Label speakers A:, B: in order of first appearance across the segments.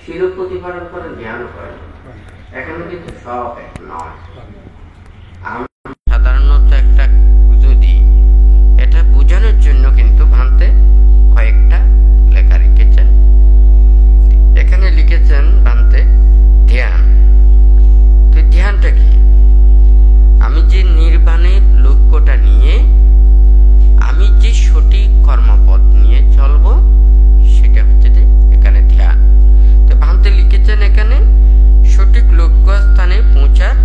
A: শিরো প্রতিফলন করে ধ্যান করে, এখানে কিন্তু সব এক নয়। সাধারণত একটা যদি এটা বোঝানোর জন্য কিন্তু ভান্তে কয়েকটা লেখা লিখেছেন। এখানে লিখেছেন ভান্তে ধ্যান। তো ধ্যানটা কি? আমি যে নির্বাণের লক্ষ্যটা নিয়ে আমি যে সঠিক কর্মপথ নিয়ে চলব সেটা হচ্ছে যে এখানে ধ্যান। তো ভান্তে লিখেছেন এখানে সঠিক লক্ষ্য স্থানে পৌঁছার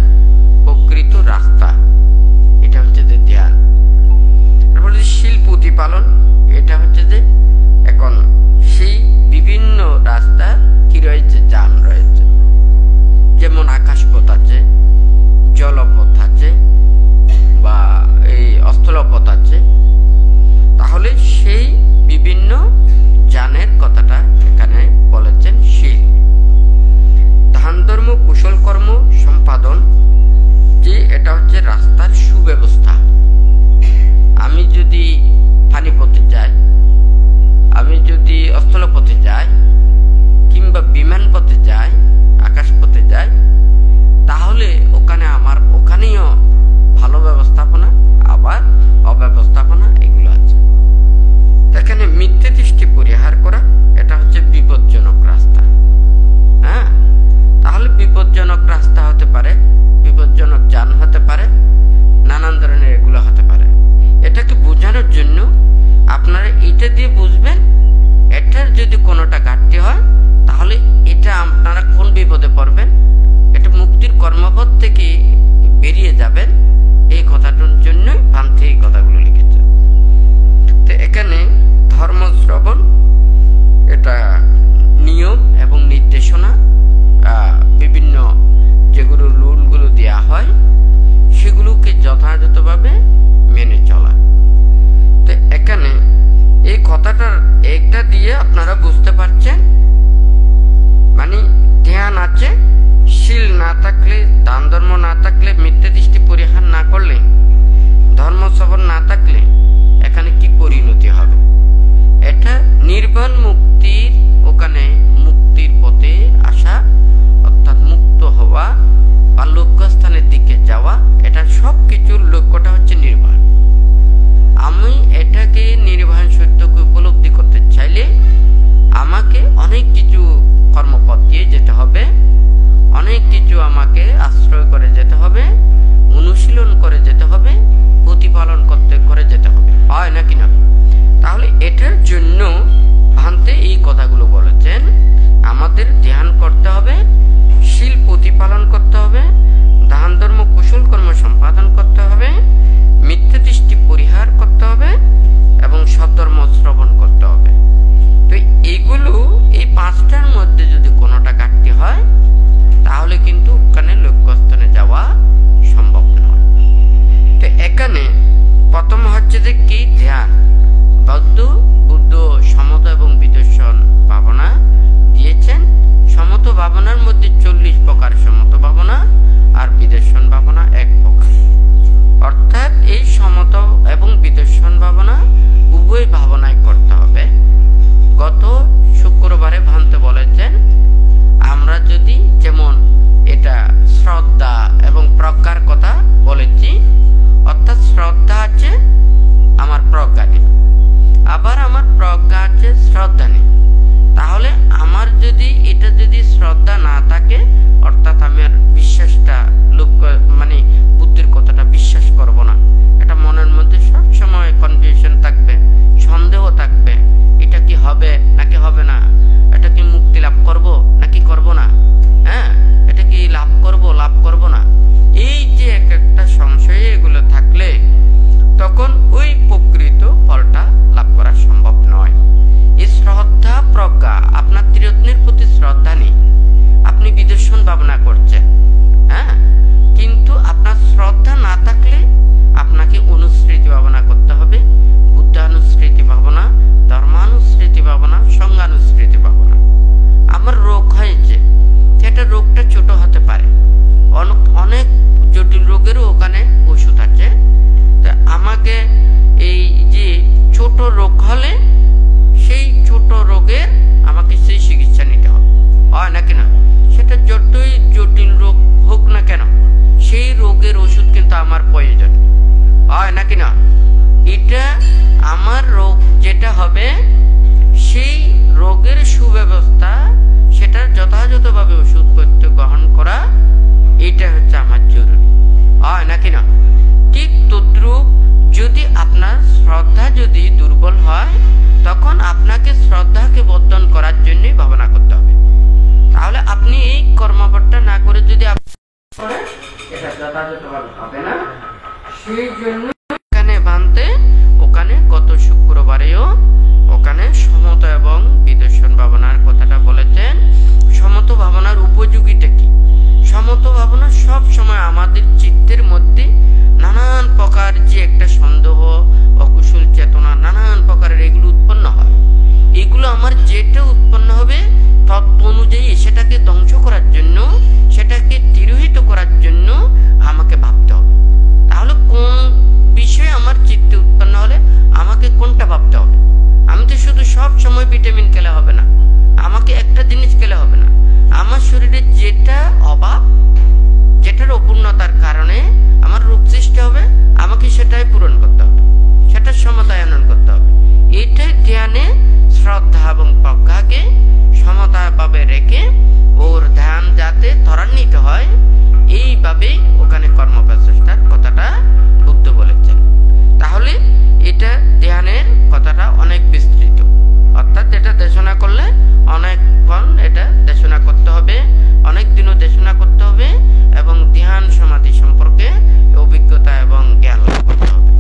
B: কিন্তু আমার প্রয়োজন, হয় নাকি না? এটা আমার রোগ যেটা হবে সেই রোগের সুব্যবস্থা, সেটার যথাযথভাবে ওষুধপত্র গ্রহণ করা, এটা হচ্ছে আমার জরুরি, হয় নাকি না? ঠিক তদ্রূপ যদি আপনার শ্রদ্ধা যদি দুর্বল হয়, তখন আপনাকে শ্রদ্ধাকে বর্ধন করার জন্যই ভাবনা করতে হবে। তাহলে আপনি এই কর্মপটটা না করে যদি এটা যথাযথভাবে হবে না, সেই জন্য এখানে বানতে ওখানে গত শুক্রবারেও ওখানে সমতা এবং বিদর্শন ভাবনার কথাটা বলেছেন। সমত ভাবনার উপযোগিতা কি? সমত ভাবনা সব সময় আমাদের চিত্তের মধ্যে নানান প্রকার যে একটা সন্দেহ, অকুশল চেতনা, নানান প্রকারের এগুলো উৎপন্ন হয়। এগুলো আমার যেটা উৎপন্ন হবে তৎ অনুযায়ী সেটাকে ধ্বংস করার জন্য, সেটাকে তিরোহিত করার জন্য আমাকে ভাবতে হবে। তাহলে কোন বিষয়ে আমার চিত্তে উৎপন্ন হলে আমাকে কোনটা ভাবতে হবে? আমি তো শুধু সব সময় ভিটামিন খেলে হবে না, আমাকে একটা জিনিস খেলে হবে না। আমার শরীরে যেটা অভাব, যেটার অপূর্ণতার কারণে আমার রোগ সৃষ্টি হবে, আমাকে সেটাই পূরণ করতে হবে, সেটার সমতায়ন করতে হবে। এটাই ধ্যানে শ্রদ্ধা এবং প্রজ্ঞাকে সমতাভাবে রেখে ওর ধ্যান যাতে ত্বরান্বিত হয়, এইভাবেই ওখানে কর্মপ্রচেষ্টার কথাটা বুদ্ধ বলেছেন। তাহলে এটা ধ্যানের কথাটা অনেক বিস্তৃত, অর্থাৎ এটা দেশনা করলে অনেকক্ষণ এটা দেশনা করতে হবে, অনেক দিনও দেশনা করতে হবে, এবং ধ্যান সমাধি সম্পর্কে অভিজ্ঞতা এবং জ্ঞান লাভ করতে হবে।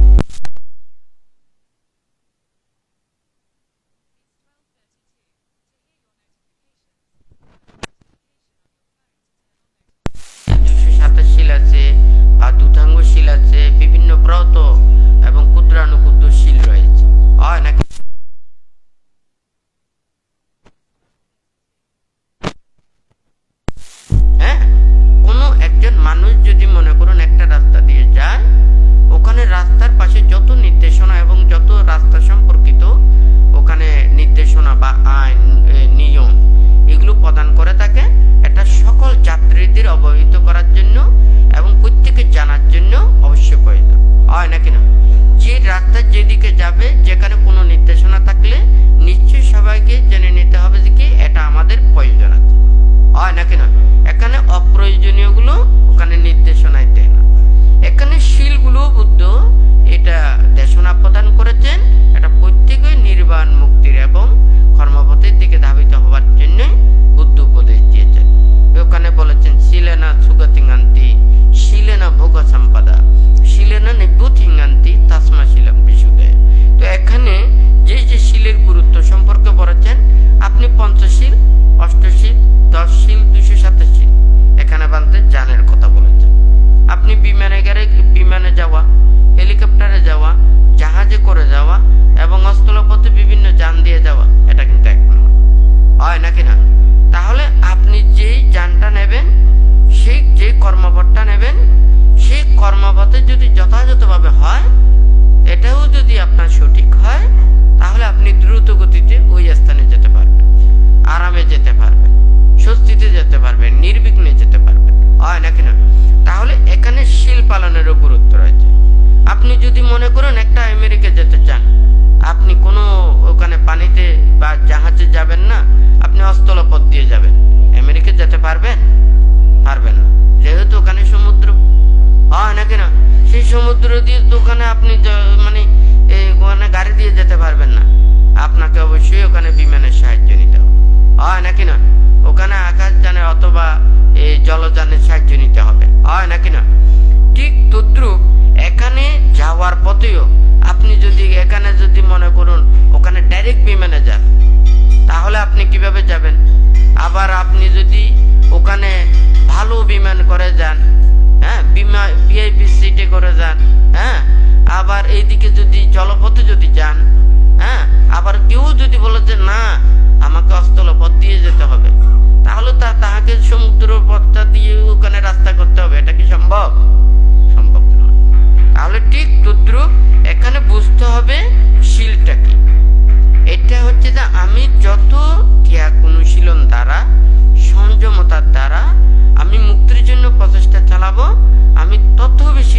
B: শিল আছে বা দুধাঙ্গ শিল আছে, বিভিন্ন ব্রত এবং ক্ষুদ্রানুক্ষুদ্র শিল রয়েছে, হয় নাকি? হ্যাঁ, কোনো একজন মানুষ যদি মনে করুন একটা রাস্তা দিয়ে যায়, ওখানে রাস্তার পাশে যত নির্দেশনা এবং যত রাস্তা সম্পর্কিত ওখানে নির্দেশনা বা আইন নিয়ম এগুলো প্রদান করে থাকে, এটা সকল যাত্রীদের অবহিত করার জন্য এবং প্রত্যেকে জানার জন্য অবশ্যই প্রয়োজন, হয় নাকি না? যে রাস্তা যেদিকে যাবে, যেখানে কোনো নির্দেশনা থাকলে নিশ্চয়ই সবাইকে জেনে নিতে হবে যে কি এটা আমাদের প্রয়োজন আছে, হয় নাকি না? এখানে অপ্রয়োজনীয় গুলো ওখানে নির্দেশনায় দেয় না। এখানে শিলগুলো বুদ্ধ এটা দেশনা প্রদান করেছেন, এটা প্রত্যেকেই নির্বাণ মুক্তির এবং কর্মপথের দিকে ধাবিত হওয়ার জন্য বুদ্ধ উপদেশ দিয়েছেন। ওখানে বলেছেন শিলেনা সুগতিঙ্গান্তি শিলেনা ভোগ সম্পদা শিলেনা নিভূতিঙ্গান্তি তাসমা শিলম বিশুদ্ধে। তো এখানে যে যে শিলের গুরুত্ব সম্পর্কে বলেছেন, আপনি পঞ্চশীল, অষ্টশীল, 10 শিল, 227 শিল এখানে বানতে জানের কথা বলেছেন। আপনি বিমানে যাওয়া, হেলিকপ্টারে যাওয়া, জাহাজে করে যাওয়া এবং স্থলপথে বিভিন্ন যান দিয়ে যাওয়া, এটা কিন্তু এক নয়, হয় নাকি না? তাহলে আপনি যেই যানটা নেবেন, সেই যে কর্মপথটা নেবেন, সেই কর্মপথে যদি যথাযথভাবে হয়, এটাও যদি আপনার সঠিক হয়, তাহলে আপনি দ্রুত গতিতে ওই স্থানে যেতে পারবেন, আরামে যেতে পারবেন, স্বস্তিতে যেতে পারবেন, নির্বিঘ্নে যেতে পারবেন, হয় নাকি না? তাহলে এখানে শিল পালনেরও গুরুত্ব রয়েছে। আপনি যদি মনে করুন একটা আমেরিকা যেতে চান, আপনি কোনো ওখানে পানিতে বা জাহাজে যাবেন না, আপনি স্থলপথ দিয়ে যাবেন, আমেরিকা যেতে পারবেন? পারবেন না, যেহেতু ওখানে সমুদ্র, হয় নাকি না? সেই সমুদ্র দিয়ে ওখানে আপনি মানে ওখানে গাড়ি দিয়ে যেতে পারবেন না, আপনাকে অবশ্যই ওখানে বিমানের সাহায্য নিতে হবে, হয় নাকি না? ওখানে আকাশযানে অথবা এই জলযানের সাহায্য নিতে হবে, হয় নাকি না? ঠিক তদ্রুপ এখানে যাওয়ার পথেও আপনি যদি এখানে যদি মনে করুন ওখানে ডাইরেক্ট বিমানে যান, তাহলে আপনি কিভাবে যাবেন? আবার আপনি যদি ওখানে ভালো বিমান করে যান, হ্যাঁ, ভিআইপি সিটে করে যান, হ্যাঁ, আবার এইদিকে যদি জলপথে যদি যান, হ্যাঁ, আবার কেউ যদি বলে যে না আমাকে স্থলপথ দিয়ে যেতে হবে, তাহলে তাহাকে সমুদ্র পথটা দিয়ে ওখানে রাস্তা করতে হবে, এটা কি সম্ভব? সম্ভব নয়। তাহলে ঠিক তদ্রুপ এখানে বুঝতে হবে শিলটা কি। এটা হচ্ছে যে আমি যত ত্যাগ অনুশীলন দ্বারা, সংযমতার দ্বারা আমি মুক্তির জন্য প্রচেষ্টা চালাবো, আমি তত বেশি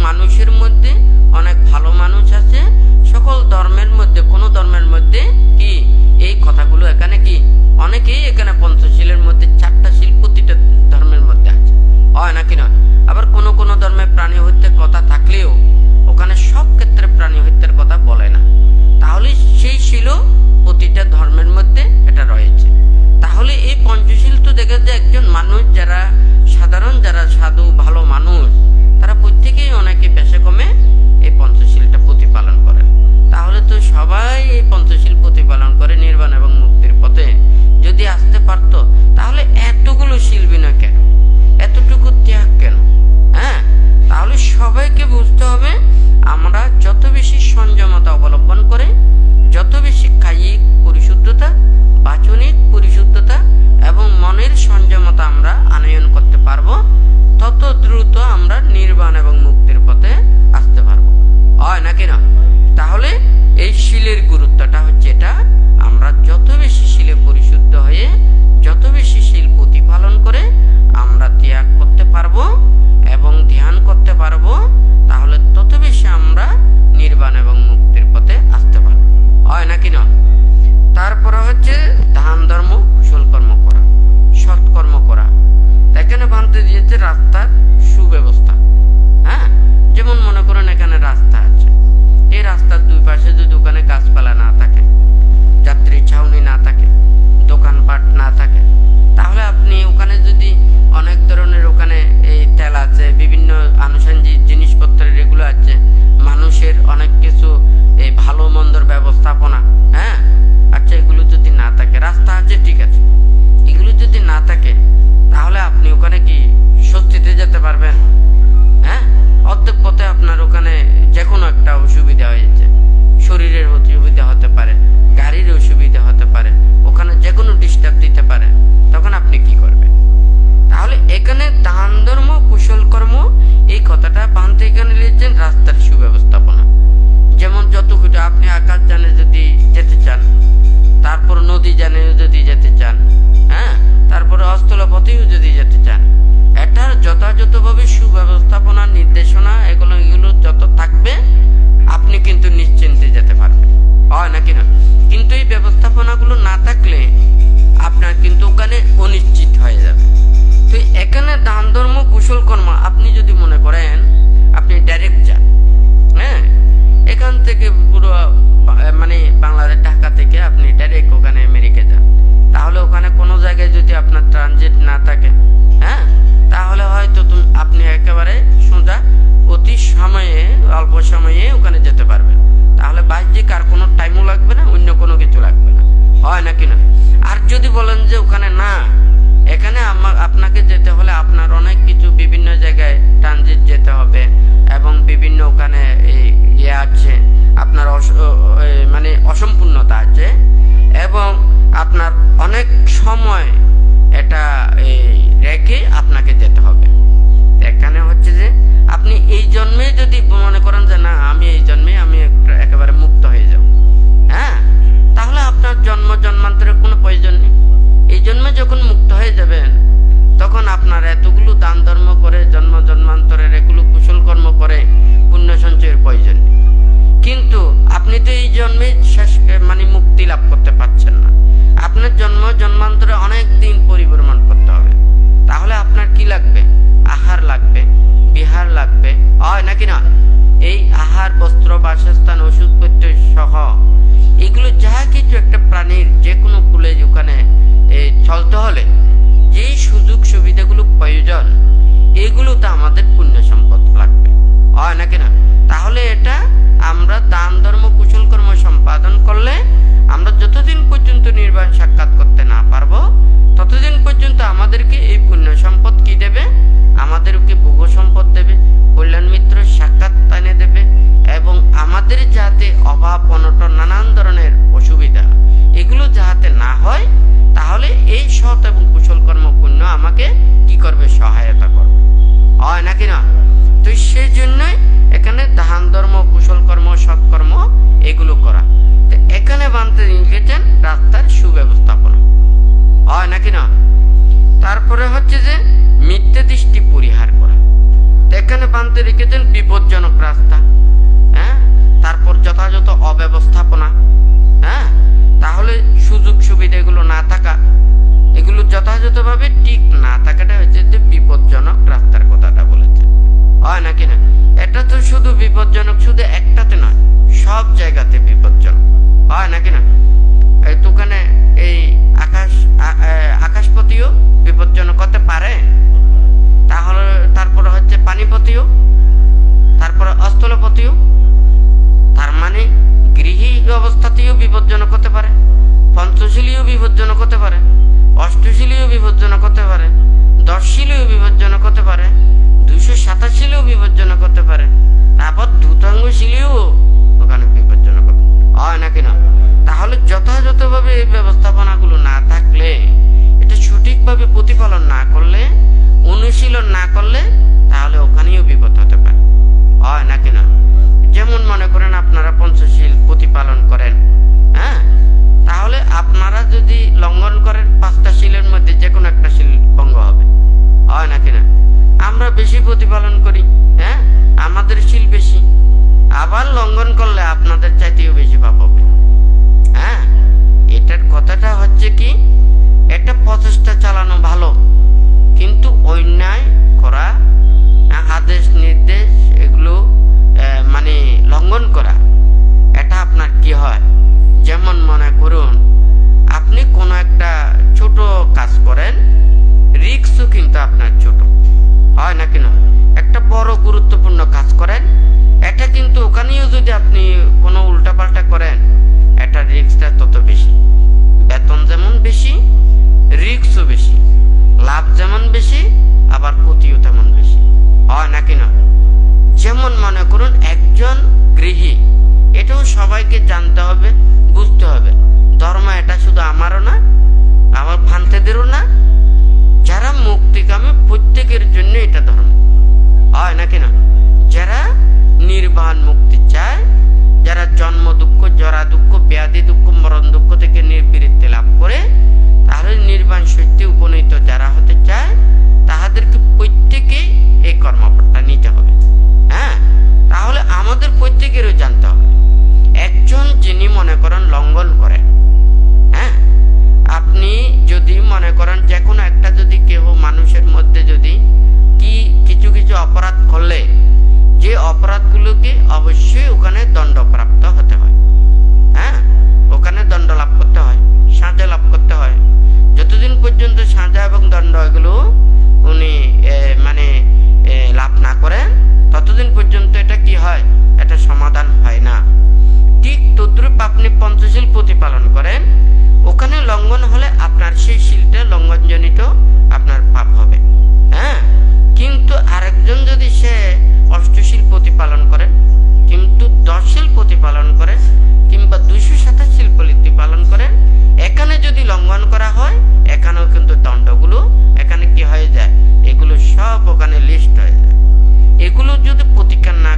B: মানুষের মধ্যে অনেক ভালো মানুষ আছে, সকল ধর্মের মধ্যে কোনো ধর্মের মধ্যে কি এই কথাগুলো এখানে কি অনেকেই এখানে পঞ্চশীলের মধ্যে 4টা শীল প্রতিটা ধর্মের মধ্যে আছে, হয় নাকি না? আবার কোন কোন ধর্মে প্রাণী হত্যার কথা থাকলেও ওখানে সব ক্ষেত্রে প্রাণী হত্যার কথা বলে না। তাহলে সেই শীলও প্রতিটা ধর্মের মধ্যে এটা রয়েছে। তাহলে এই পঞ্চশীল তো দেখা যায় একজন মানুষ যারা সাধারণ, যারা সাধু ভালো মানুষ, তারা প্রত্যেকেই অনেকে বেশে কমে এই পঞ্চশীলটা প্রতিপালন করে। তাহলে তো সবাই এই পঞ্চশীল প্রতিপালন করে নির্বাণ এবং মুক্তির পথে যদি আসতে পারতো, তাহলে এতগুলো শীল বিনয় কেন, এতটুকু ত্যাগ কেন? হ্যাঁ, তাহলে সবাইকে বুঝতে হবে আমরা যত বেশি সংযমতা অবলম্বন করে, যত বেশি কায়িক পরিশুদ্ধতা, বাচনিক পরিশুদ্ধতা এবং মনের সংযমতা আমরা আনয়ন করতে পারবো, তত দ্রুত আমরা নির্বাণ এবং মুক্তির পথে আসতে পারবো, হয় নাকি না? তাহলে এই শীলের গুরুত্বটা হচ্ছে এটা, আমরা যত বেশি শীলে পরিশুদ্ধ হয়ে যত বেশি শীল প্রতিপালন করে আমরা ত্যাগ করতে পারবো এবং ধ্যান করতে পারবো, তাহলে তত বেশি আমরা নির্বাণ এবং মুক্তির পথে আসতে পারবো, হয় নাকি না? তারপরে হচ্ছে দান ধর্ম কুশল কর্ম করা, সৎকর্ম করা। এখানে বানতে দিয়েছে রাস্তার সুব্যবস্থা। হ্যাঁ, যেমন মনে করেন এখানে রাস্তা আছে, এই রাস্তার দুই পাশে যদি ওখানে গাছপালা না থাকে, যাত্রী ছাউনি না থাকে, দোকানপাট না থাকে, তাহলে আপনি ওখানে যদি অনেক ধরনের ওখানে এই তেল আছে, বিভিন্ন আনুষঙ্গিক জিনিসপত্রের এগুলো আছে, মানুষের অনেক কিছু এই ভালো মন্দর ব্যবস্থাপনা, হ্যাঁ, আচ্ছা, এগুলো যদি না থাকে, রাস্তা আছে ঠিক আছে, এগুলো যদি না থাকে, তাহলে আপনি ওখানে কি স্বস্তিতে যেতে পারবেন? হ্যাঁ, অর্ধেক পথে আপনার ওখানে যে কোনো একটা অসুবিধা হয়েছে, শরীরের অসুবিধা হতে পারে, গাড়ির অসুবিধা হতে পারে, ওখানে যে কোনো ডিস্টার্ব দিতে পারে, তখন আপনি কি করবেন? তাহলে এখানে দান ধর্ম কুশল কর্ম এই কথাটা বানতে এখানে লিখছেন রাস্তার সুব্যবস্থাপনা। যেমন যতটুকু আপনি আকাশ যানে যদি যেতে চান, তারপর নদী যানে যদি যেতে চান, হ্যাঁ, তারপরে স্থলপথেও যদি যেতে চান, এটার যথাযথভাবে সুব্যবস্থাপনা নির্দেশনা এগুলো যত থাকবে, আপনি কিন্তু নিশ্চিন্তে যেতে পারবেন, হয় নাকি না? কিন্তু এই ব্যবস্থাপনাগুলো না থাকলে আপনার কিন্তু ওখানে অনিশ্চিত হয়ে যাবে। তো এখানে দান ধর্ম কুশল কর্ম আপনি যদি মনে করেন আপনি ডাইরেক্ট যান, হ্যাঁ, এখান থেকে পুরো মানে বাংলাদেশ ঢাকা থেকে আপনি ডাইরেক্ট ওখানে আমেরিকা যান, তাহলে ওখানে কোনো জায়গায় যদি আপনার ট্রানজিট না থাকে, হ্যাঁ, তাহলে হয়তো আপনি একেবারে সোজা অতি সময়ে অল্প সময়ে ওখানে যেতে পারবেন। তাহলে বাহ্যিক আর কোনো টাইমও লাগবে না, অন্য কোনো কিছু লাগবে না, হয় নাকি না? আর যদি বলেন যে ওখানে না, এখানে আপনাকে যেতে হলে আপনার অনেক কিছু বিভিন্ন জায়গায় ট্রানজিট যেতে হবে এবং বিভিন্ন ওখানে ইয়ে আছে, আপনার মানে অসম্পূর্ণতা আছে এবং আপনার অনেক সময় এটা রেখে আপনাকে যেতে হবে। এখানে হচ্ছে যে আপনি এই জন্মে যদি মনে করেন যে না, আমি এই জন্মে আমি একেবারে মুক্ত হয়ে যাব, হ্যাঁ, তাহলে আপনার জন্ম জন্মান্তরের কোনো প্রয়োজন নেই। এই জন্মে যখন মুক্ত হয়ে যাবেন, তখন আপনার এতগুলো দান ধর্ম করে জন্ম জন্মান্তরের এগুলো কুশল কর্ম করে পুণ্য সঞ্চয়ের প্রয়োজন নেই। কিন্তু আপনি তো এই জন্মে শেষ মানে মুক্তি লাভ করতে পারছেন না, আপনার জন্ম জন্মান্তরে অনেক দিন পরিভ্রমণ করতে হবে। তাহলে আপনার কি লাগবে? আহার লাগবে, বিহার লাগবে, হয় নাকি না? এই আহার, বস্ত্র, বাসস্থান, ওষুধপত্র সহ এগুলো যা কিছু একটা প্রাণীর যে কোনো কুলে ওখানে চলতে হলে যেই সুযোগ সুবিধাগুলো প্রয়োজন, এগুলো তো আমাদের পুণ্য সম্পদ লাগবে, হয় নাকি না? তাহলে এটা আমরা দান ধর্ম কুশল কর্ম সম্পাদন করলে আমরা যতদিন পর্যন্ত নির্বাণ সাক্ষাৎ করতে না পারবো, ততদিন পর্যন্ত আমাদেরকে এই পুণ্য সম্পদ কি দেবে? আমাদেরকে ভোগ সম্পদ দেবে, কল্যাণ মিত্র সাক্ষাৎ এনে দেবে এবং আমাদের যাতে অভাব অনটন নানান ধরনের অসুবিধা এগুলো যাতে না হয়, তাহলে এই সৎ এবং কুশল কর্ম পুণ্য আমাকে কি করবে? সহায়তা করবে, হয় নাকি না? তো এটা তো শুধু বিপজ্জনক, শুধু একটাতে নয়, সব জায়গাতে বিপজ্জনক, হয় নাকি না? এই দোকানে এই আকাশপতিও বিপজ্জনক হতে পারে, তাহলে তারপরে হচ্ছে পানিপতিও, তারপরে অস্থলপতিও, তার মানে গৃহী অবস্থাতেও বিপজ্জনক হতে পারে, পঞ্চশীলীয় বিপজ্জনক হতে পারে, অষ্টশীলীয় বিপজ্জনক হতে পারে, 10 শিলীয় বিপজ্জনক হতে পারে, 287 বিপজ্জনক হতে পারে, তারপর দ্রুতাঙ্গ শিলীয় ওখানে বিপজ্জনক হয় নাকি না? তাহলে যথাযথভাবে এই ব্যবস্থাপনাগুলো না থাকলে, এটা সঠিকভাবে প্রতিপালন না করলে, অনুশীলন না করলে, তাহলে ওখানেও বিপদ হতে পারে, হয় নাকি না? যেমন মনে করেন আপনারা পঞ্চশীল প্রতিপালন করেন, হ্যাঁ, তাহলে আপনারা যদি লঙ্ঘন করেন 5টা শিলের মধ্যে যে কোনো একটা শিল ভঙ্গ হবে, হয় নাকি না? আমরা বেশি প্রতিপালন করি, হ্যাঁ, আমাদের শিল বেশি, আবার লঙ্ঘন করলে আপনাদের চাইতেও বেশি পাপ হবে, হ্যাঁ। এটার কথাটা হচ্ছে কি, একটা প্রচেষ্টা চালানো ভালো, কিন্তু অন্যায় করা, আদেশ নির্দেশ এগুলো মানে লঙ্ঘন করা, এটা আপনার কি হয়? যেমন মনে করুন আপনি কোনো একটা ছোট কাজ করেন, রিস্কও কিন্তু আপনার ছোট, হয় নাকি না? একটা বড় গুরুত্বপূর্ণ কাজ করেন, এটা কিন্তু ওখানেও যদি আপনি কোনো উল্টাপাল্টা করেন, এটা রিস্কটা তত বেশি, বেতন যেমন বেশি, রিস্কও বেশি, লাভ যেমন বেশি, আবার ক্ষতিও তেমন বেশি, হয় নাকি না? যেমন মনে করুন একজন গৃহী, এটাও সবাইকে জানতে হবে, বুঝতে হবে, ধর্ম এটা শুধু আমারও না, আমার ভান্তেদেরও না, যারা মুক্তিকামী প্রত্যেকের জন্য এটা ধর্ম, হয় নাকি না? যারা নির্বাণ মুক্তি চায়, যারা জন্ম দুঃখ, জরা দুঃখ, ব্যাধি দুঃখ, মরণ দুঃখ থেকে নিবৃত্তি লাভ করে, তাহলে নির্বাণ সত্যে উপনীত যারা হতে চায়, তাহাদেরকে প্রত্যেকেই এই কর্মপটটা নিতে হবে, হ্যাঁ। তাহলে আমাদের প্রত্যেকেরও জানতে হবে, একজন যিনি মনে করেন লঙ্ঘন করেন, হ্যাঁ, আপনি যদি মনে করেন যে কোনো একটা যদি কেউ মানুষের মধ্যে যদি কিছু কিছু অপরাধ করলে, যে অপরাধগুলোকে অবশ্যই ওখানে দণ্ডপ্রাপ্ত হতে হয়, হ্যাঁ, ওখানে দণ্ড লাভ করতে হয়, সাজা লাভ করতে হয়। যতদিন পর্যন্ত সাজা এবং দণ্ড এগুলো উনি মানে লাভ না করেন, ততদিন পর্যন্ত এটা কি হয়, এটা সমাধান হয় না। ঠিক তদ্রূপ আপনি পঞ্চশীল প্রতিপালন করেন, ওখানে লঙ্ঘন হলে আপনার সেই শিলটা লঙ্ঘনজনিত আপনার পাপ হবে, হ্যাঁ। কিন্তু আরেকজন যদি সে অষ্টশীল প্রতিপালন করেন, কিন্তু 10 শিল প্রতিপালন করেন, কিংবা 287 প্রতিপালন করেন, এখানে যদি লঙ্ঘন করা হয়, এখানেও কিন্তু দণ্ডগুলো এখানে কি হয়ে যায়, এগুলো সব ওখানে লিস্ট হয়ে যায়। এগুলো যদি প্রতিকার না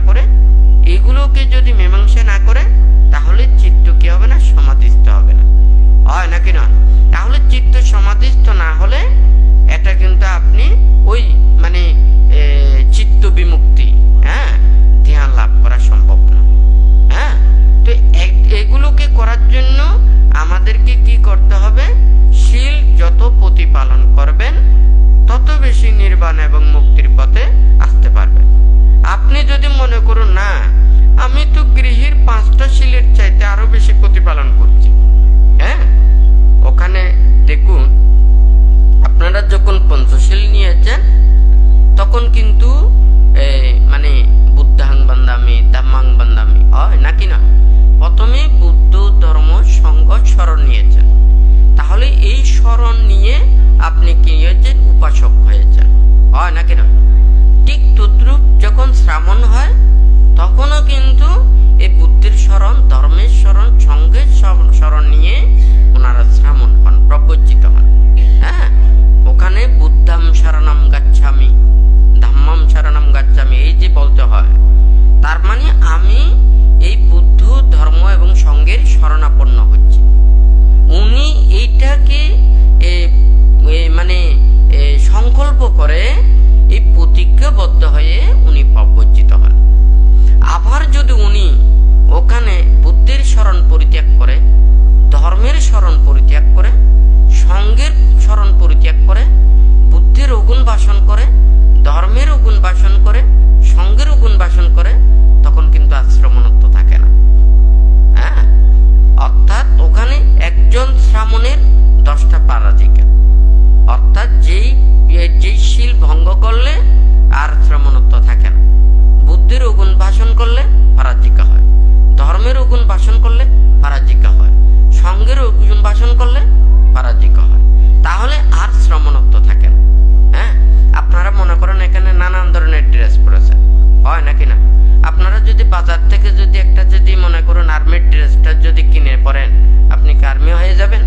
B: বাজার থেকে যদি একটা যদি মনে করুন আর্মির ড্রেসটা যদি কিনে পরেন, আপনি কি আর্মি হয়ে যাবেন?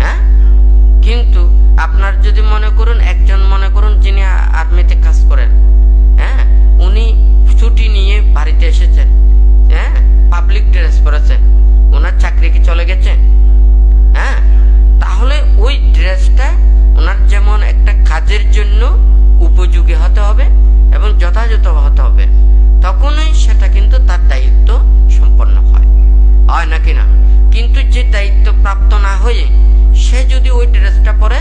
B: হ্যাঁ, কিন্তু আপনার যদি মনে করুন একজন মনে করুন যিনি আর্মিতে কাজ করেন, হ্যাঁ, উনি ছুটি নিয়ে বাড়িতে এসেছেন, হ্যাঁ, পাবলিক ড্রেস পরেছেন, ওনার চাকরি কি চলে গেছে? হ্যাঁ, তাহলে ওই ড্রেসটা ওনার যেমন একটা কাজের জন্য উপযোগী হতে হবে এবং যথাযথ হতে হবে, তখনই সেটা কিন্তু তার দায়িত্ব সম্পন্ন হয় নাকি না? কিন্তু যে দায়িত্ব প্রাপ্ত না হয়ে সে যদি ওই ড্রেসটা পরে,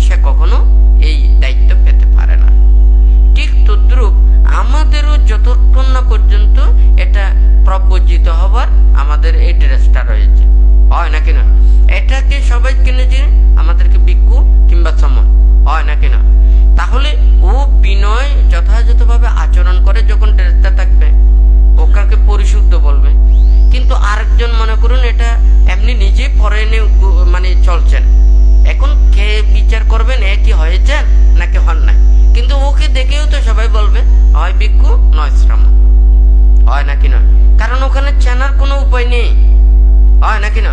B: সে কখনো এই দায়িত্ব পেতে পারে না। ঠিক তদ্রূপ আমাদেরও যতক্ষণ না পর্যন্ত এটা প্রবর্জিত হবার আমাদের এই ড্রেসটা রয়েছে, হয় নাকি না? এটাকে সবাই কিনেছে আমাদেরকে ভিক্ষু কিংবা সমন, হয় নাকি না? তাহলে ও বিনয় যথাযথভাবে আচরণ করে যখন ড্রেসটা থাকবে, ওকে পরিশুদ্ধ বলবে। কিন্তু আরেকজন মনে করুন এটা এমনি নিজেই পরে মানে চলছেন, এখন কে বিচার করবেন এ কি হয়েছেন নাকি হন নাই? কিন্তু ওকে দেখেও তো সবাই বলবে হয় ভিক্ষু নয় শ্রামণ, হয় নাকি না? কারণ ওখানে চেনার কোনো উপায় নেই, হয় নাকি না?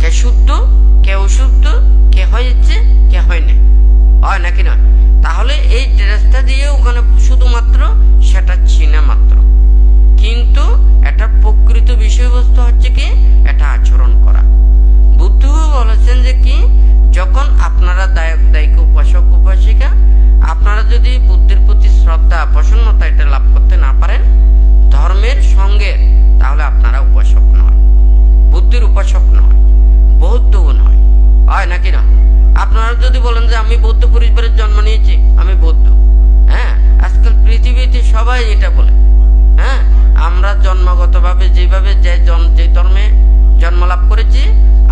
B: কে শুদ্ধ কে অশুদ্ধ, কে হয়েছে কে হয় না, হয় নাকি না? তাহলে এই ড্রেসটা দিয়ে ওখানে শুধুমাত্র সেটা চিনে মাত্র, কিন্তু এটা প্রকৃত বিষয়বস্তু হচ্ছে কি এটা আচরণ করা। বুদ্ধ বলেছেন যে কি, যখন আপনারা দায়িক উপাসক উপাসিকা আপনারা যদি বুদ্ধির প্রতি শ্রদ্ধা প্রসন্নতা এটা লাভ করতে না পারেন ধর্মের সঙ্গে, তাহলে আপনারা উপাসক নয়, বুদ্ধির উপাসক নয়, বৌদ্ধও নয়, হয় নাকি না? আপনারা যদি বলেন যে আমি বৌদ্ধ পরিবারের জন্ম নিয়েছি, আমি বৌদ্ধ, হ্যাঁ, আজকাল পৃথিবীতে সবাই এটা বলে, হ্যাঁ, আমরা জন্মগতভাবে যেভাবে যে ধর্মে জন্ম লাভ করেছি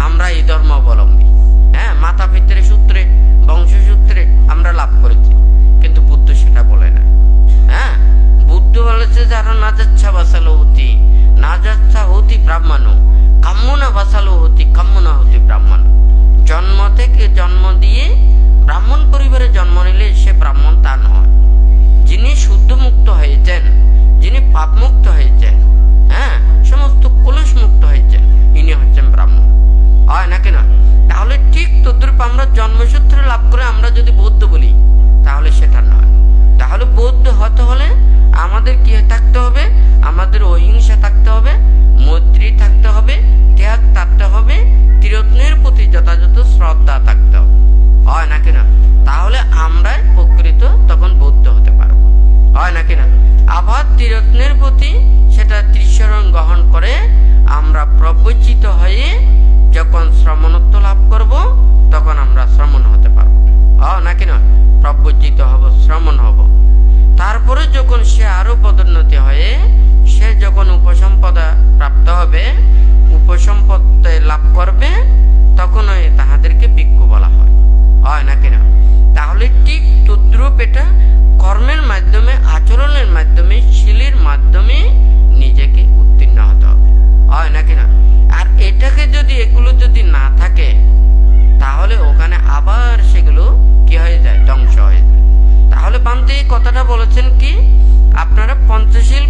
B: আমরা এই ধর্ম অবলম্বী, হ্যাঁ, মাতা পিতৃ সূত্রে বংশসূত্রে আমরা লাভ করেছি। কিন্তু বুদ্ধ সেটা বলে না, হ্যাঁ, বুদ্ধ বলেছে যারা না যাচ্ছা বাসালো হতি না যাচ্ছা হতি ব্রাহ্মণ, কাম্য না বাসালো হতি কাম্য না হতি ব্রাহ্মণ। জন্ম থেকে জন্ম দিয়ে ব্রাহ্মণ পরিবারে জন্ম নিলে সে ব্রাহ্মণ তা নয়। যিনি শুদ্ধ মুক্ত হয়েছেন, যিনি পাপ মুক্ত হয়েছেন, হ্যাঁ, সমস্ত কলুষ মুক্ত হয়েছেন, ইনি হচ্ছেন ব্রাহ্মণ, হয় নাকি না? তাহলে ঠিক তদ্রূপ আমরা জন্মসূত্রে লাভ করে আমরা যদি বৌদ্ধ বলি তাহলে সেটা নয়। তাহলে বৌদ্ধ হতে হলে আমাদের কি থাকতে হবে? আমাদের অহিংসা থাকতে হবে, মৈত্রী থাকতে হবে, ত্যাগ থাকতে হবে, ত্রিরত্নের প্রতি যথাযথ শ্রদ্ধা থাকতে হবে, হয় নাকি না? তাহলে আমরাই প্রকৃত তখন বৌদ্ধ হতে পারবো, হয় নাকি না? আবার ত্রিরত্নের প্রতি সেটা ত্রিশরণ গ্রহণ করে আমরা প্রবর্জিত হয়ে যখন শ্রমণত্ব লাভ করব তখন আমরা শ্রমণ হতে পারবো, নাকি না? প্রবর্জিত হব, শ্রমণ হব। তারপরে যখন সে আরো পদোন্নতি হয়ে সে যখন উপসম্পদা প্রাপ্ত হবে, উপসম্পদ লাভ করবে, তখন তাহাদেরকে ভিক্ষু বলা হয়, হয় নাকি না? তাহলে ঠিক তদ্রূপ এটা কর্মের মাধ্যমে, আচরণের মাধ্যমে, শীলের মাধ্যমে নিজেকে উত্তীর্ণ হতে হবে, হয় নাকি না? আর এটাকে যদি এগুলো যদি না থাকে তাহলে ওখানে আবার সেগুলো কি হয়ে যায়? ধ্বংস হয়ে যায়। তাহলে বামদেব এই কথাটা বলেছেন কি, আপনারা পঞ্চশীল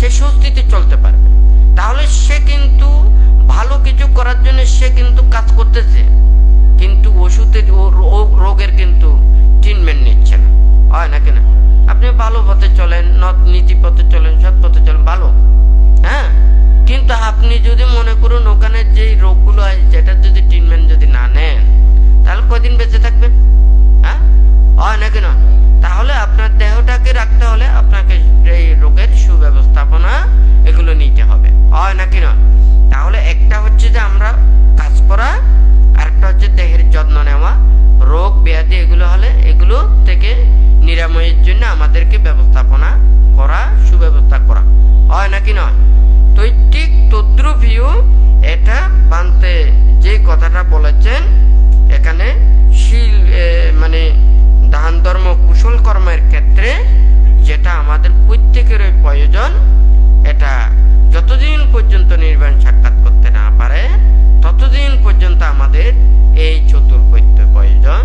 B: সে স্বস্তিতে চলতে পারবে। তাহলে সে কিন্তু ভালো কিছু করার জন্য সে কিন্তু কাজ করতেছে, কিন্তু ওষুধের রোগের কিন্তু ট্রিটমেন্ট নিচ্ছে না, হয় নাকি না? আপনি ভালো পথে চলেন, নীতি পথে চলেন, সৎ পথে চলেন, ভালো, হ্যাঁ, কিন্তু আপনি যদি মনে করুন ওখানে যে রোগগুলো আছে সেটার যদি ট্রিটমেন্ট যদি না নেন, তাহলে কদিন বেঁচে থাকবেন? হ্যাঁ, হয় নাকি না? তাহলে আপনার দেহটাকে রাখতে হলে আপনাকে এই রোগের সুব্যবস্থাপনা এগুলো নিতে হবে, হয় নাকি না? তাহলে একটা হচ্ছে যে আমরা কাজ করা, আরেকটা হচ্ছে দেহের যত্ন নেওয়া, রোগ ব্যাধি এগুলো হলে এগুলো থেকে নিরাময়ের জন্য আমাদেরকে ব্যবস্থাপনা করা, সুব্যবস্থা করা, হয় নাকি নয়? তো ঠিক তদ্রুপীয় এটা বানতে যে কথাটা বলেছেন এখানে শীল মানে দান ধর্ম কুশল কর্মের ক্ষেত্রে যেটা আমাদের প্রত্যেকেরই প্রয়োজন, এটা যতদিন পর্যন্ত নির্বাণ সাক্ষাৎ করতে না পারে ততদিন পর্যন্ত আমাদের এই চতুর্পৈত্য প্রয়োজন।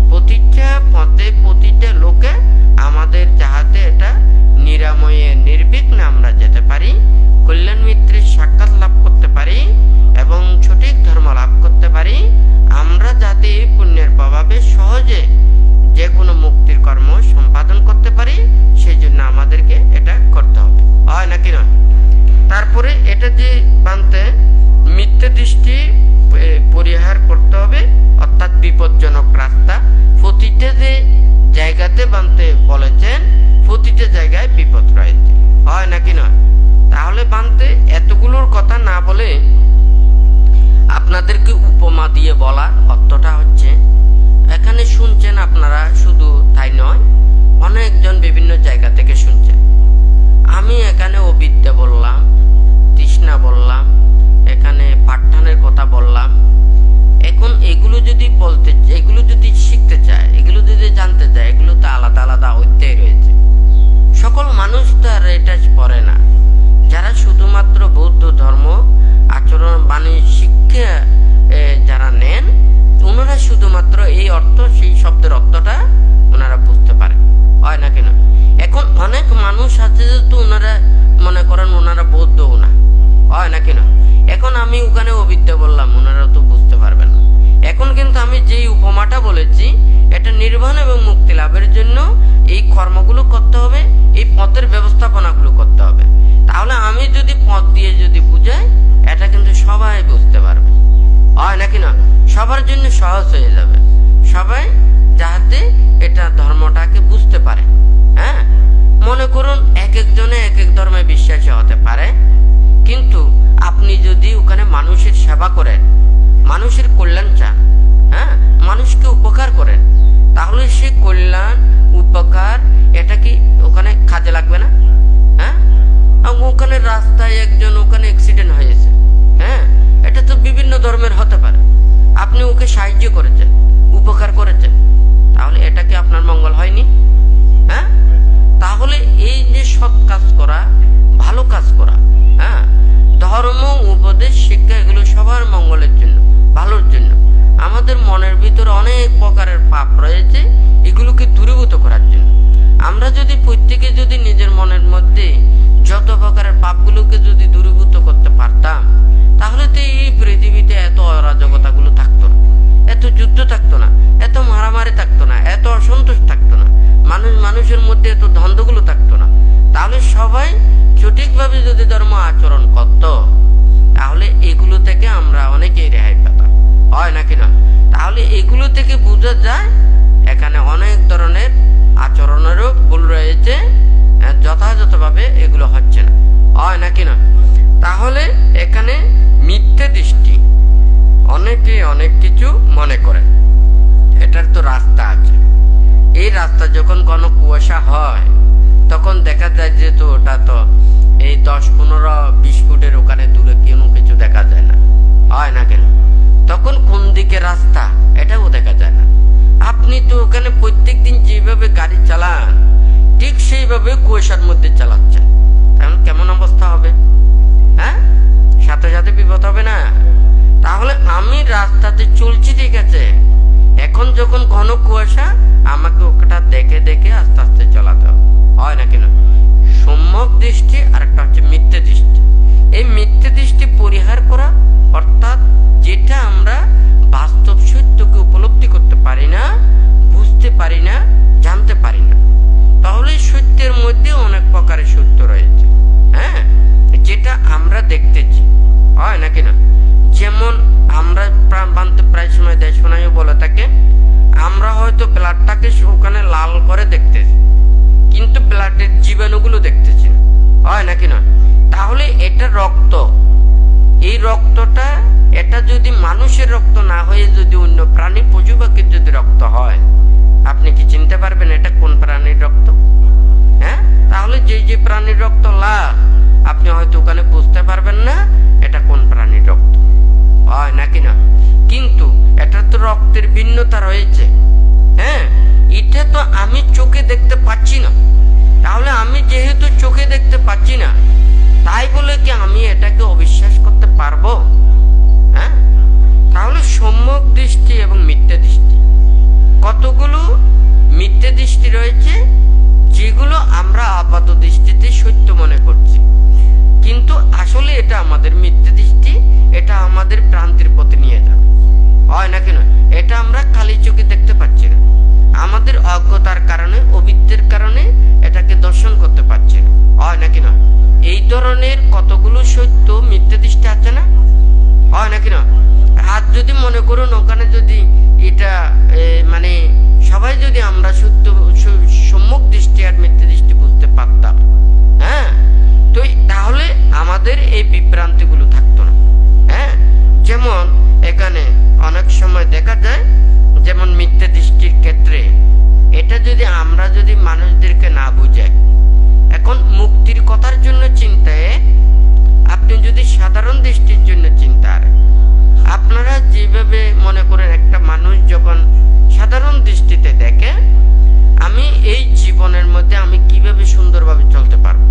B: প্রতিটা পথে প্রতিটা লোকে আমাদের যাহাতে এটা নিরাময়ে নির্বিঘ্নে আমরা যেতে পারি, কল্যাণ মিত্রের সাক্ষাৎ লাভ করতে পারি এবং সঠিক ধর্ম লাভ করতে পারি, আমরা যাতে এই পুণ্যের প্রভাবে সহজে যে কোনো মুক্তির কর্ম সম্পাদন করতে পারি, সেই জন্য আমাদেরকে এটা করতে হবে, হয় নাকি নয়? তারপরে এটা যে বানতে মিথ্যা দৃষ্টি পরিহার করতে হবে, অর্থাৎ বিপজ্জনক রাস্তা প্রতিটা যে জায়গাতে বানতে বলেছেন, প্রতিটা জায়গায় বিপদ রয়েছে, হয় নাকি নয়? তাহলে বানতে এতগুলোর কথা না বলে আপনাদেরকে উপমা দিয়ে বলার অর্থটা হচ্ছে, এখানে শুনছেন আপনারা, শুধু তাই নয়, অনেকজন বিভিন্ন জায়গা থেকে শুনছেন। আমি এখানে অবিদ্যা বললাম, তৃষ্ণা বললাম, এখানে পাঠানের কথা বললাম। এখন এগুলো যদি বলতে, এগুলো যদি শিখতে চায়, এগুলো যদি জানতে চায়, এগুলো তো আলাদা আলাদা অধ্যায় রয়েছে। সকল মানুষ তো আর এটা পড়ে না। যারা শুধুমাত্র বৌদ্ধ ধর্ম আচরণ বাণী শিক্ষা যারা নেন, ওনারা শুধুমাত্র এই অর্থ, সেই শব্দের অর্থটা ওনারা বুঝতে পারে, হয় নাকি না? এখন অনেক মানুষ আছে তো ওনারা মনে করেন ওনারা বৌদ্ধ না, হয় নাকি না? এখন আমি ওখানে অবিদ্যা বললাম, ওনারা তো বুঝতে পারবেন না। এখন কিন্তু আমি যেই উপমাটা বলেছি এটা নির্বাণ এবং মুক্তি লাভের জন্য এই কর্মগুলো করতে হবে, এই পথের ব্যবস্থাপনাগুলো করতে হবে। তাহলে আমি যদি পথ দিয়ে যদি বুঝাই, এটা কিন্তু সবাই বুঝতে পারবে, হয় নাকি না? সবার জন্য সহজ হয়ে যাবে, সবাই যাতে এটা ধর্মটাকে বুঝতে পারে। হ্যাঁ, মনে করুন এক একজনে এক এক ধর্মে বিশ্বাসী হতে পারে, কিন্তু আপনি যদি ওখানে মানুষের সেবা করেন, মানুষের কল্যাণ চান, হ্যাঁ, মানুষকে উপকার করেন, তাহলে সে কল্যাণ উপকার এটা কি ওখানে কাজে লাগবে না? হ্যাঁ, ওখানে রাস্তায় একজন ওখানে অ্যাক্সিডেন্ট হয়েছে, হ্যাঁ, এটা তো বিভিন্ন ধর্মের হতে পারে, আপনি ওকে সাহায্য করেছেন, উপকার করেছেন, তাহলে এটা কি আপনার মঙ্গল হয়নি? হ্যাঁ, তাহলে এই যে সৎ কাজ করা, ভালো কাজ করা, হ্যাঁ, ধর্ম উপদেশ শিক্ষা এগুলো সবার মঙ্গলের জন্য, ভালোর জন্য। আমাদের মনের ভিতরে অনেক প্রকারের পাপ রয়েছে, এগুলোকে দূরীভূত করার জন্য। আমরা যদি প্রত্যেকে যদি নিজের মনের মধ্যে যত প্রকারের পাপগুলোকে যদি দূরীভূত করতে পারতাম, তাহলে তো এই পৃথিবীতে এত অরাজকতাগুলো থাকতো না, এত যুদ্ধ থাকতো না, এত মারামারি থাকতো না, এত অসন্তোষ থাকতো না, মানুষের মধ্যে এত দ্বন্দ্বগুলো থাকতো না। তাহলে সবাই সঠিকভাবে যদি ধর্ম আচরণ করত, তাহলে এগুলো থেকে আমরা অনেকেই রেহাই পেতাম, হয় নাকি না? তাহলে এগুলো থেকে বোঝা যায় এখানে অনেক ধরনের আচরণেরও ভুল রয়েছে, যথাযথভাবে এগুলো হচ্ছে না, হয় নাকি না? তাহলে এখানে মিথ্যে দৃষ্টি, অনেকে অনেক কিছু মনে করে এটার তো রাস্তা আছে। এই রাস্তা যখন কোনো কুয়াশা হয় তখন দেখা যায় যে তো ওটা তো এই 10-15-20 ফুটের ওখানে দূরে কোনো কিছু দেখা যায় না, হয় না কেন? তখন কোন দিকে রাস্তা এটাও দেখা যায় না। আপনি তো ওখানে প্রত্যেক দিন যেভাবে গাড়ি চালান ঠিক সেইভাবে কুয়াশার মধ্যে চালাচ্ছেন, তাহলে কেমন অবস্থা হবে? হ্যাঁ, সাথে সাথে বিপদ হবে না? তাহলে আমি রাস্তাতে চলছি ঠিক আছে, এখন যখন ঘন কুয়াশা আমাকে ওটা দেখে দেখে আস্তে আস্তে চালাতে হবে, হয় না কেন? সম্যক দৃষ্টি আর একটা হচ্ছে লাল করে দেখতেছি, কিন্তু ব্লাডের জীবাণুগুলো দেখতেছি না, হয় নাকি না? তাহলে এটা রক্ত, এই রক্তটা এটা যদি মানুষের রক্ত না হয়ে যদি অন্য প্রাণী পশু পাখির যদি রক্ত হয়, আপনি কি চিনতে পারবেন এটা কোন প্রাণীর রক্ত? হ্যাঁ, তাহলে যে যে প্রাণীর রক্ত লাল, আপনি হয়তো ওখানে বুঝতে পারবেন না এটা কোন প্রাণীর রক্ত, হয় নাকি না? কিন্তু এটা তো রক্তের ভিন্নতা রয়েছে। হ্যাঁ, এটা তো আমি চোখে দেখতে পাচ্ছি না, তাহলে আমি যেহেতু চোখে দেখতে পাচ্ছি না, তাই বলে কি আমি এটাকে অবিশ্বাস করতে পারবো? হ্যাঁ, তাহলে সম্যক দৃষ্টি এবং মিথ্যা দৃষ্টি, কতগুলো মিথ্যা দৃষ্টি রয়েছে যেগুলো আমরা আপাত দৃষ্টিতে সত্য মনে করছি, কিন্তু আসলে এটা আমাদের মিথ্যা দৃষ্টি, এটা আমাদের ভ্রান্তির পথে নিয়ে যাবে, হয় নাকি না? এটা আমরা খালি চোখে দেখতে পাচ্ছি না, আমাদের অজ্ঞতার কারণে, অবিদ্যের কারণে এটাকে দর্শন করতে পারছি না, হয় নাকি না? এই ধরনের কতগুলো সত্য মিথ্যা দৃষ্টি আছে না, হয় নাকি না? আর যদি মনে করুন ওখানে যদি এটা মানে সবাই যদি আমরা সত্য সম্যক দৃষ্টি আর মিথ্যা দৃষ্টি বুঝতে পারতাম, হ্যাঁ, তো তাহলে আমাদের এই বিভ্রান্তিগুলো থাকতো না। হ্যাঁ, যেমন এখানে অনেক সময় দেখা যায়, যেমন মিথ্যা দৃষ্টির ক্ষেত্রে এটা যদি আমরা যদি মানুষদেরকে না বুঝাই, এখন মুক্তির কথার জন্য চিন্তায় আপনি যদি সাধারণ দৃষ্টির জন্য চিন্তা, আপনারা যেভাবে মনে করেন একটা মানুষ যখন সাধারণ দৃষ্টিতে দেখে, আমি এই জীবনের মধ্যে আমি কিভাবে সুন্দরভাবে চলতে পারবো,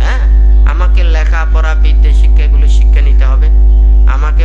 B: হ্যাঁ, আমাকে লেখাপড়া বিদ্যা শিক্ষা এগুলো শিক্ষা নিতে হবে, আমাকে